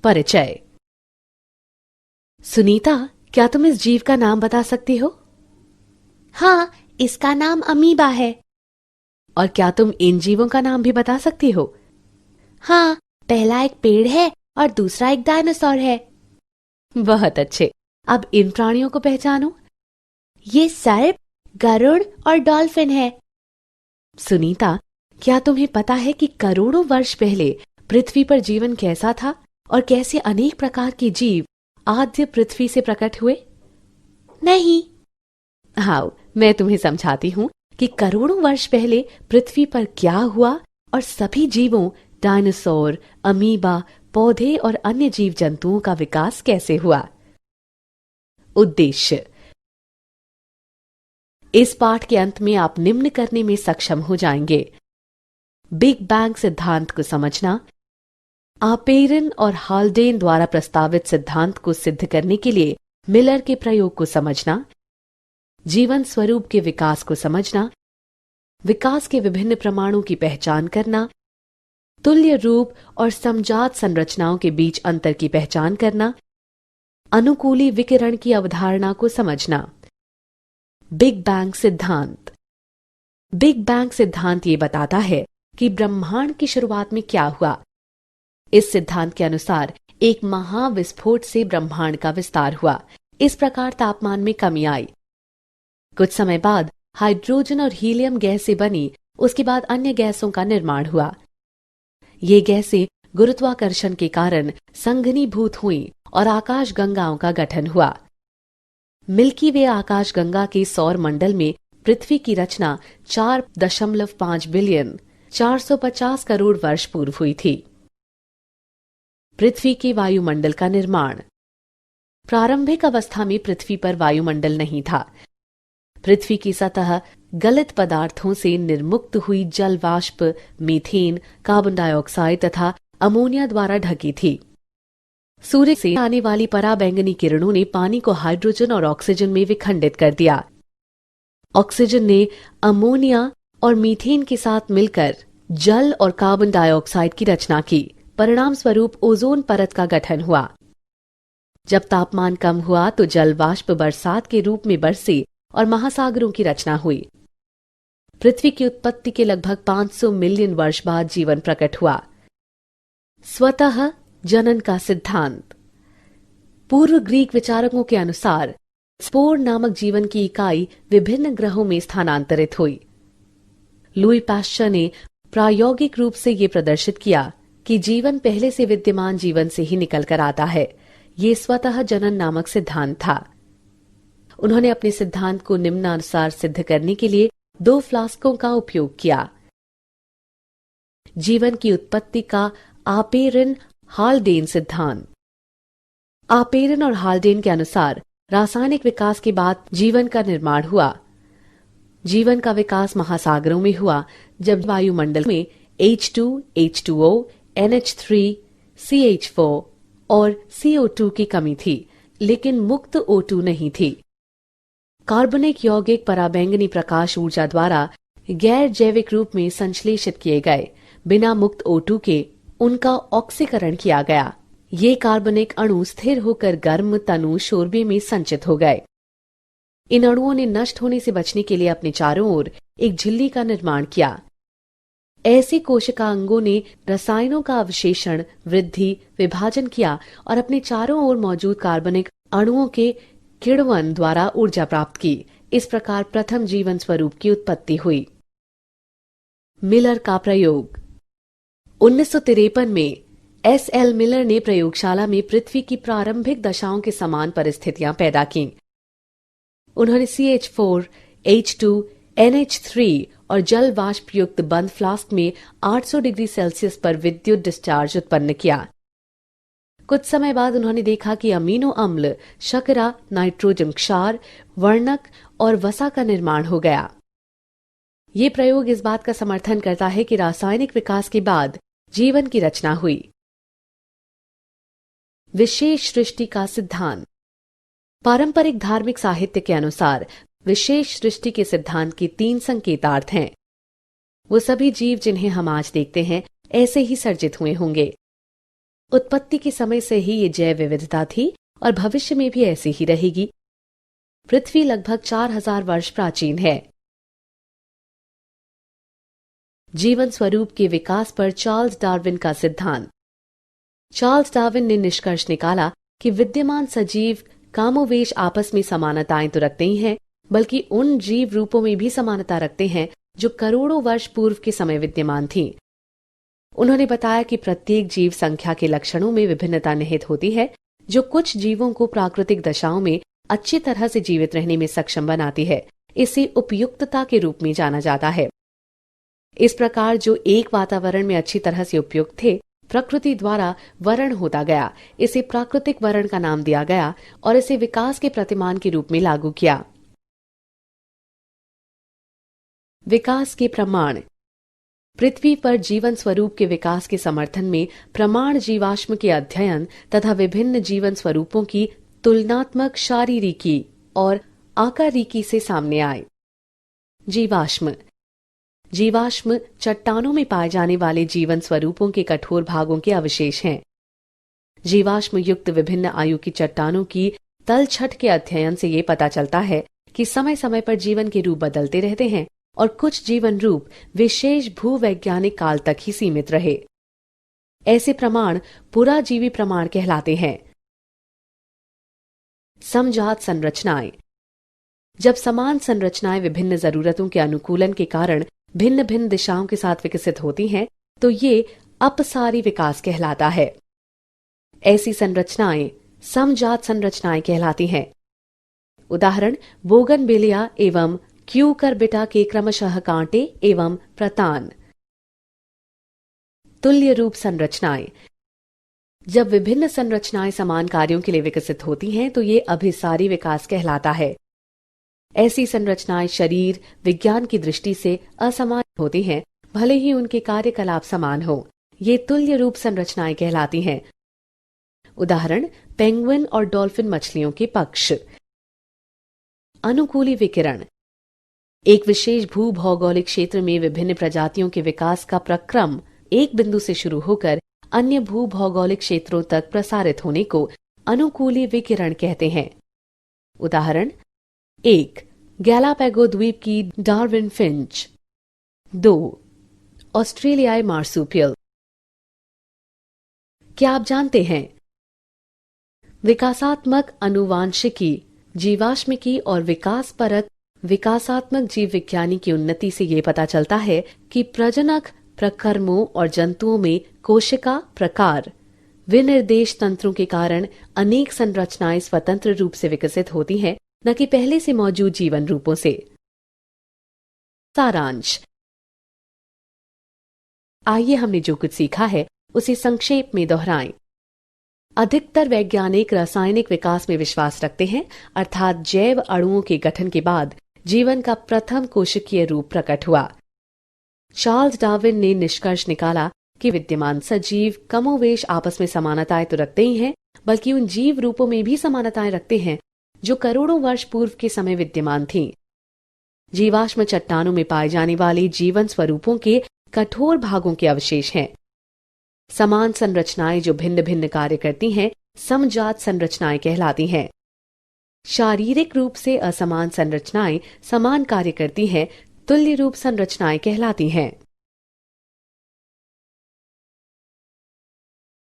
परिचय। सुनीता, क्या तुम इस जीव का नाम बता सकती हो? हाँ, इसका नाम अमीबा है। और क्या तुम इन जीवों का नाम भी बता सकती हो? हाँ, पहला एक पेड़ है और दूसरा एक डायनासोर है। बहुत अच्छे। अब इन प्राणियों को पहचानो। ये सर्प, गरुड़ और डॉल्फिन है। सुनीता, क्या तुम्हें पता है कि करोड़ों वर्ष पहले पृथ्वी पर जीवन कैसा था और कैसे अनेक प्रकार के जीव आद्य पृथ्वी से प्रकट हुए? नहीं। हाँ, मैं तुम्हें समझाती हूँ कि करोड़ों वर्ष पहले पृथ्वी पर क्या हुआ और सभी जीवों, डायनासोर, अमीबा, पौधे और अन्य जीव जंतुओं का विकास कैसे हुआ। उद्देश्य। इस पाठ के अंत में आप निम्न करने में सक्षम हो जाएंगे: बिग बैंग सिद्धांत को समझना, आपेरन और हाल्डेन द्वारा प्रस्तावित सिद्धांत को सिद्ध करने के लिए मिलर के प्रयोग को समझना, जीवन स्वरूप के विकास को समझना, विकास के विभिन्न प्रमाणों की पहचान करना, तुल्य रूप और समजात संरचनाओं के बीच अंतर की पहचान करना, अनुकूली विकिरण की अवधारणा को समझना। बिग बैंग सिद्धांत। बिग बैंग सिद्धांत ये बताता है कि ब्रह्मांड की शुरुआत में क्या हुआ। इस सिद्धांत के अनुसार एक महाविस्फोट से ब्रह्मांड का विस्तार हुआ। इस प्रकार तापमान में कमी आई। कुछ समय बाद हाइड्रोजन और हीलियम गैस से बनी, उसके बाद अन्य गैसों का निर्माण हुआ। ये गैसें गुरुत्वाकर्षण के कारण संघनीभूत हुईं और आकाश गंगाओं का गठन हुआ। मिल्की वे आकाश गंगा के सौर मंडल में पृथ्वी की रचना 4.5 बिलियन 450 करोड़ वर्ष पूर्व हुई थी। पृथ्वी के वायुमंडल का निर्माण। प्रारंभिक अवस्था में पृथ्वी पर वायुमंडल नहीं था। पृथ्वी की सतह गलित पदार्थों से निर्मुक्त हुई जल वाष्प, मीथेन, कार्बन डाइऑक्साइड तथा अमोनिया द्वारा ढकी थी। सूर्य से आने वाली पराबैंगनी किरणों ने पानी को हाइड्रोजन और ऑक्सीजन में विखंडित कर दिया। ऑक्सीजन ने अमोनिया और मीथेन के साथ मिलकर जल और कार्बन डाइऑक्साइड की रचना की। परिणाम स्वरूप ओजोन परत का गठन हुआ। जब तापमान कम हुआ तो जल वाष्प बरसात के रूप में बरसे और महासागरों की रचना हुई। पृथ्वी की उत्पत्ति के लगभग 500 मिलियन वर्ष बाद जीवन प्रकट हुआ। स्वतः जनन का सिद्धांत। पूर्व ग्रीक विचारकों के अनुसार स्पोर नामक जीवन की इकाई विभिन्न ग्रहों में स्थानांतरित हुई। लुई पाश्चर ने प्रायोगिक रूप से ये प्रदर्शित किया कि जीवन पहले से विद्यमान जीवन से ही निकलकर आता है। ये स्वतः जनन नामक सिद्धांत था। उन्होंने अपने सिद्धांत को निम्नानुसार सिद्ध करने के लिए 2 फ्लास्कों का उपयोग किया। जीवन की उत्पत्ति का आपेरन हाल्डेन सिद्धांत। आपेरन और हाल्डेन के अनुसार रासायनिक विकास के बाद जीवन का निर्माण हुआ। जीवन का विकास महासागरों में हुआ, जब वायुमंडल में H2, H2O, NH3, CH4 और CO2 की कमी थी, लेकिन मुक्त O2 नहीं थी। कार्बनिक यौगिक पराबैंगनी प्रकाश ऊर्जा द्वारा गैर जैविक रूप में संश्लेषित किए गए। बिना मुक्त O2 के उनका ऑक्सीकरण किया गया। ये कार्बनिक अणु स्थिर होकर गर्म तनु शोरबे में संचित हो गए। इन अणुओं ने नष्ट होने से बचने के लिए अपने चारों ओर एक झिल्ली का निर्माण किया। ऐसे कोशिकांगों ने रसायनों का अवशेषण, वृद्धि, विभाजन किया और अपने चारों ओर मौजूद कार्बनिक अणुओं के किण्वन द्वारा ऊर्जा प्राप्त की। इस प्रकार प्रथम जीवन स्वरूप की उत्पत्ति हुई। मिलर का प्रयोग। 1953 में S.L. मिलर ने प्रयोगशाला में पृथ्वी की प्रारंभिक दशाओं के समान परिस्थितियां पैदा की। उन्होंने CH4, H2, NH3 और जल वाष्प युक्त बंद फ्लास्क में 800 डिग्री सेल्सियस पर विद्युत डिस्चार्ज उत्पन्न किया। कुछ समय बाद उन्होंने देखा कि अमीनो अम्ल, शर्करा, नाइट्रोजन क्षार, वर्णक और वसा का निर्माण हो गया। ये प्रयोग इस बात का समर्थन करता है कि रासायनिक विकास के बाद जीवन की रचना हुई। विशेष सृष्टि का सिद्धांत। पारंपरिक धार्मिक साहित्य के अनुसार विशेष सृष्टि के सिद्धांत के 3 संकेतार्थ हैं। वो सभी जीव जिन्हें हम आज देखते हैं ऐसे ही सर्जित हुए होंगे। उत्पत्ति के समय से ही ये जैव विविधता थी और भविष्य में भी ऐसी ही रहेगी। पृथ्वी लगभग 4000 वर्ष प्राचीन है। जीवन स्वरूप के विकास पर चार्ल्स डार्विन का सिद्धांत। चार्ल्स डार्विन ने निष्कर्ष निकाला कि विद्यमान सजीव कामोवेश आपस में समानताएं तो रखते ही हैं, बल्कि उन जीव रूपों में भी समानता रखते हैं जो करोड़ों वर्ष पूर्व के समय विद्यमान थीं। उन्होंने बताया कि प्रत्येक जीव संख्या के लक्षणों में विभिन्नता निहित होती है, जो कुछ जीवों को प्राकृतिक दशाओं में अच्छी तरह से जीवित रहने में सक्षम बनाती है। इसे उपयुक्तता के रूप में जाना जाता है। इस प्रकार जो एक वातावरण में अच्छी तरह से उपयुक्त थे, प्रकृति द्वारा वर्ण होता गया। इसे प्राकृतिक वर्ण का नाम दिया गया और इसे विकास के प्रतिमान के रूप में लागू किया। विकास के प्रमाण। पृथ्वी पर जीवन स्वरूप के विकास के समर्थन में प्रमाण जीवाश्म के अध्ययन तथा विभिन्न जीवन स्वरूपों की तुलनात्मक शारीरिकी और आकारिकी से सामने आए। जीवाश्म। जीवाश्म चट्टानों में पाए जाने वाले जीवन स्वरूपों के कठोर भागों के अवशेष हैं। जीवाश्म युक्त विभिन्न आयु की चट्टानों की तलछट के अध्ययन से ये पता चलता है कि समय समय पर जीवन के रूप बदलते रहते हैं और कुछ जीवन रूप विशेष भूवैज्ञानिक काल तक ही सीमित रहे। ऐसे प्रमाण पुराजीवी प्रमाण कहलाते हैं। समजात संरचनाएं। जब समान संरचनाएं विभिन्न जरूरतों के अनुकूलन के कारण भिन्न भिन्न दिशाओं के साथ विकसित होती हैं, तो ये अपसारी विकास कहलाता है। ऐसी संरचनाएं समजात संरचनाएं कहलाती हैं। उदाहरण बोगनविलिया एवं क्यूकरबिटा के क्रमशः कांटे एवं प्रतान। तुल्य रूप संरचनाएं। जब विभिन्न संरचनाएं समान कार्यों के लिए विकसित होती हैं, तो ये अभिसारी विकास कहलाता है। ऐसी संरचनाएं शरीर विज्ञान की दृष्टि से असमान होती हैं, भले ही उनके कार्यकलाप समान हो। ये तुल्य रूप संरचनाएं कहलाती हैं। उदाहरण पेंगुइन और डॉल्फिन मछलियों के पक्ष। अनुकूली विकिरण। एक विशेष भूभौगोलिक क्षेत्र में विभिन्न प्रजातियों के विकास का प्रक्रम एक बिंदु से शुरू होकर अन्य भूभौगोलिक क्षेत्रों तक प्रसारित होने को अनुकूली विकिरण कहते हैं। उदाहरण 1. गैलापैगो द्वीप की डार्विन फिंच। 2. ऑस्ट्रेलियाई मार्सुपियल। क्या आप जानते हैं विकासात्मक अनुवांशिकी, जीवाश्मिकी और विकास परक विकासात्मक जीव विज्ञानी की उन्नति से ये पता चलता है कि प्रजनक प्रकर्मों और जंतुओं में कोशिका प्रकार विनिर्देश तंत्रों के कारण अनेक संरचनाएं स्वतंत्र रूप से विकसित होती हैं, न कि पहले से मौजूद जीवन रूपों से। सारांश। आइए हमने जो कुछ सीखा है उसे संक्षेप में दोहराएं। अधिकतर वैज्ञानिक रासायनिक विकास में विश्वास रखते हैं, अर्थात जैव अणुओं के गठन के बाद जीवन का प्रथम कोशिकीय रूप प्रकट हुआ। चार्ल्स डार्विन ने निष्कर्ष निकाला कि विद्यमान सजीव कमोवेश आपस में समानताएं तो रखते ही हैं, बल्कि उन जीव रूपों में भी समानताएं रखते हैं जो करोड़ों वर्ष पूर्व के समय विद्यमान थीं। जीवाश्म चट्टानों में पाए जाने वाले जीवन स्वरूपों के कठोर भागों के अवशेष हैं। समान संरचनाएं जो भिन्न भिन्न कार्य करती हैं, समजात संरचनाएं कहलाती हैं। शारीरिक रूप से असमान संरचनाएं समान कार्य करती हैं, तुल्य रूप संरचनाएं कहलाती हैं।